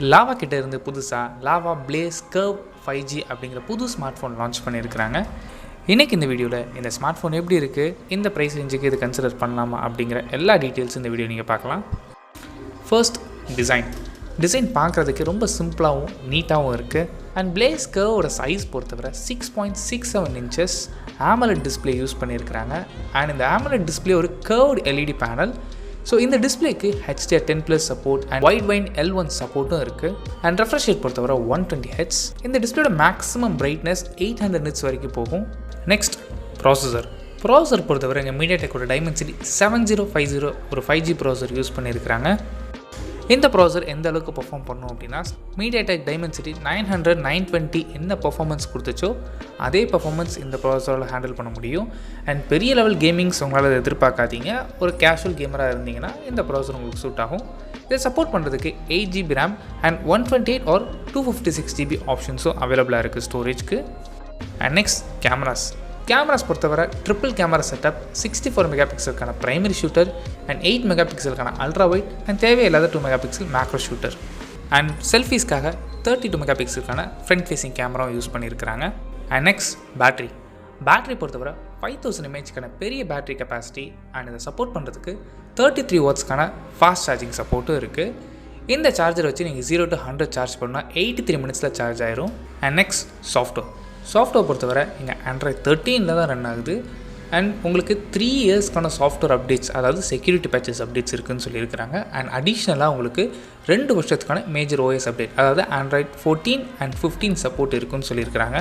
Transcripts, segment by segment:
Lava கிட்ட இருந்து புதுசாக லாவா பிளேஸ் கர்வ் 5G அப்படிங்கிற புது ஸ்மார்ட் ஃபோன் லான்ச் பண்ணியிருக்கிறாங்க. இன்றைக்கி இந்த வீடியோவில் இந்த ஸ்மார்ட் ஃபோன் எப்படி இருக்குது, இந்த ப்ரைஸ் ரேஞ்சுக்கு இது கன்சிடர் பண்ணலாமா அப்படிங்கிற எல்லா டீட்டெயில்ஸும் இந்த வீடியோ நீங்கள் பார்க்கலாம். ஃபர்ஸ்ட், டிசைன் பார்க்குறதுக்கு ரொம்ப சிம்பிளாகவும் நீட்டாகவும் இருக்குது. அண்ட் பிளேஸ் கர்வோட சைஸ் பொறுத்தவரை 6.67 inches AMOLED டிஸ்பிளே யூஸ் பண்ணியிருக்கிறாங்க. அண்ட் இந்த AMOLED டிஸ்பிளே ஒரு கர்வ்டு LED பேனல். ஸோ இந்த டிஸ்பிளேக்கு HDR10+ support and white L1 சப்போர்ட்டும் இருக்குது. அண்ட் ரெஃப்ரெஷ் ரேட் பொறுத்தவரை 120 Hz. இந்த டிஸ்பிளேயோட மேக்ஸிமம் பிரைட்னஸ் 800 nits வரைக்கும் போகும். நெக்ஸ்ட், ப்ராசஸர் பொறுத்தவரை இங்கே மீடியாடெக்கோட டைமென்சிட்டி 7050 ஒரு 5G ப்ராசஸர் யூஸ் பண்ணியிருக்கிறாங்க. இந்த ப்ராசஸர் எந்த அளவுக்கு பெர்ஃபார்ம் பண்ணும் அப்படின்னா, மீடியாடெக் டைமென்சிட்டி 900 920 என்ன பெர்ஃபார்மன்ஸ் கொடுத்துச்சோ அதே பெர்ஃபார்மன்ஸ் இந்த ப்ராசஸரால் ஹேண்டில் பண்ண முடியும். அண்ட் பெரிய லெவல் கேமிங்ஸ் உங்களால் எதிர்பார்க்காதீங்க. ஒரு கேஷுவல் கேமராக இருந்தீங்கன்னா இந்த ப்ராசஸர் உங்களுக்கு சூட் ஆகும். இதை சப்போர்ட் பண்ணுறதுக்கு 8GB RAM and 128 or 256GB ஆப்ஷன்ஸும் அவைலபிளாக இருக்குது ஸ்டோரேஜ்க்கு. அண்ட் நெக்ஸ்ட், கேமராஸ் பொறுத்தவரை ட்ரிபிள் கேமரா செட்டப், 64 மெகாபிக்சலுக்கான பிரைமரி ஷூட்டர் அண்ட் 8 மெகாபிக்சலுக்கான அல்ட்ரா வைட் அண்ட் தேவையில்லாத 2 மெகாபிக்சல் மேக்ரோ ஷூட்டர். அண்ட் செல்ஃபீஸ்க்காக 32 மெகாபிக்சலுக்கான ஃப்ரண்ட் ஃபேஸிங் கேமராவும் யூஸ் பண்ணியிருக்கிறாங்க. அண்ட் நெக்ஸ்ட், பேட்டரி பொறுத்தவரை 5000 mAhக்கான பெரிய பேட்டரி கெப்பாசிட்டி அண்ட் இதை சப்போர்ட் பண்ணுறதுக்கு 33 wattsக்கான ஃபாஸ்ட் சார்ஜிங் சப்போர்ட்டும் இருக்குது. இந்த சார்ஜர் வச்சு நீங்கள் 0 to 100 சார்ஜ் பண்ணால் 83 minutesல சார்ஜ் ஆயிரும். அண்ட் நெக்ஸ்ட், சாஃப்ட்வேர் பொறுத்தவரை இங்கே Android 13 தான் ரன் ஆகுது. அண்ட் உங்களுக்கு 3 yearsக்கான சாஃப்ட்வேர் அப்டேட்ஸ், அதாவது செக்யூரிட்டி பேச்சஸ் அப்டேட்ஸ் இருக்குதுன்னு சொல்லியிருக்கிறாங்க. அண்ட் அடிஷ்னலாக உங்களுக்கு 2 வருஷத்துக்கான மேஜர் OS அப்டேட், அதாவது Android 14 and 15 சப்போர்ட் இருக்குன்னு சொல்லியிருக்கிறாங்க.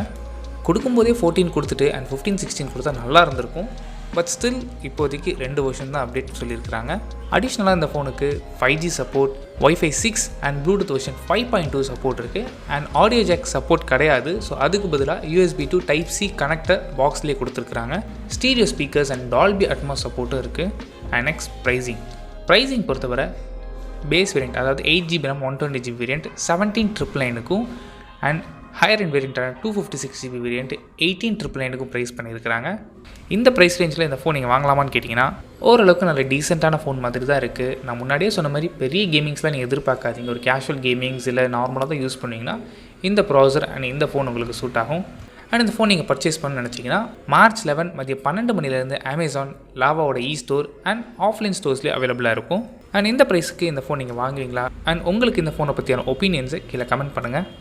கொடுக்கும்போதே 14 கொடுத்துட்டு அண்ட் 15 16 கொடுத்தா நல்லா இருந்திருக்கும். பட் ஸ்டில் இப்போதைக்கு 2 வருஷம் தான் அப்டேட் சொல்லியிருக்கிறாங்க. அடிஷ்னலாக இந்த ஃபோனுக்கு 5G support, Wi-Fi 6 and bluetooth version 5.2 support இருக்குது. அண்ட் ஆடியோ ஜாக் சப்போர்ட் கிடையாது. ஸோ அதுக்கு பதிலாக USB to Type-C கனெக்டர் பாக்ஸ்லேயே கொடுத்துருக்குறாங்க. Stereo speakers and Dolby Atmos சப்போர்ட்டும் இருக்குது. அண்ட் நெக்ஸ்ட், ப்ரைஸிங் பொறுத்தவரை பேஸ் வேரியண்ட், அதாவது 8GB RAM 120GB வேரியண்ட் 17,999க்கும் அண்ட் ஹையர் எண்ட் வேரியண்ட்டான 256GB வேரியண்ட் 18,999க்கும் ப்ரைஸ் பண்ணியிருக்கிறாங்க. இந்த ப்ரைஸ் ரேஞ்சில் இந்த ஃபோன் நீங்கள் வாங்கலாமான்னு கேட்டிங்கன்னா ஓரளவுக்கு நல்ல டீசெண்டான ஃபோன் மாதிரி தான் இருக்குது. நான் முன்னாடியே சொன்ன மாதிரி பெரிய கேமிங்ஸ்லாம் நீங்கள் எதிர்பார்க்காதீங்க. ஒரு கேஷுவல் கேமிங்ஸ் இல்லை நார்மலாக தான் யூஸ் பண்ணிங்கன்னா இந்த ப்ராசஸர் அண்ட் இந்த ஃபோன் உங்களுக்கு சூட் ஆகும். அண்ட் இந்த ஃபோன் நீங்கள் பர்ச்சேஸ் பண்ண நினச்சிங்கன்னா March 11 மதியம் 12 மணிலேருந்து Amazon, லாவாவோட ஸ்டோர் அண்ட் ஆஃப்லைன் ஸ்டோர்ஸ்லேயே அவைலபிளாக இருக்கும். அண்ட் இந்த ப்ரைஸுக்கு இந்த ஃபோன் நீங்கள் வாங்குவீங்களா? அண்ட் உங்களுக்கு இந்த ஃபோனை பற்றியான ஒப்பீனியன்ஸை கீழே கமெண்ட் பண்ணுங்கள்.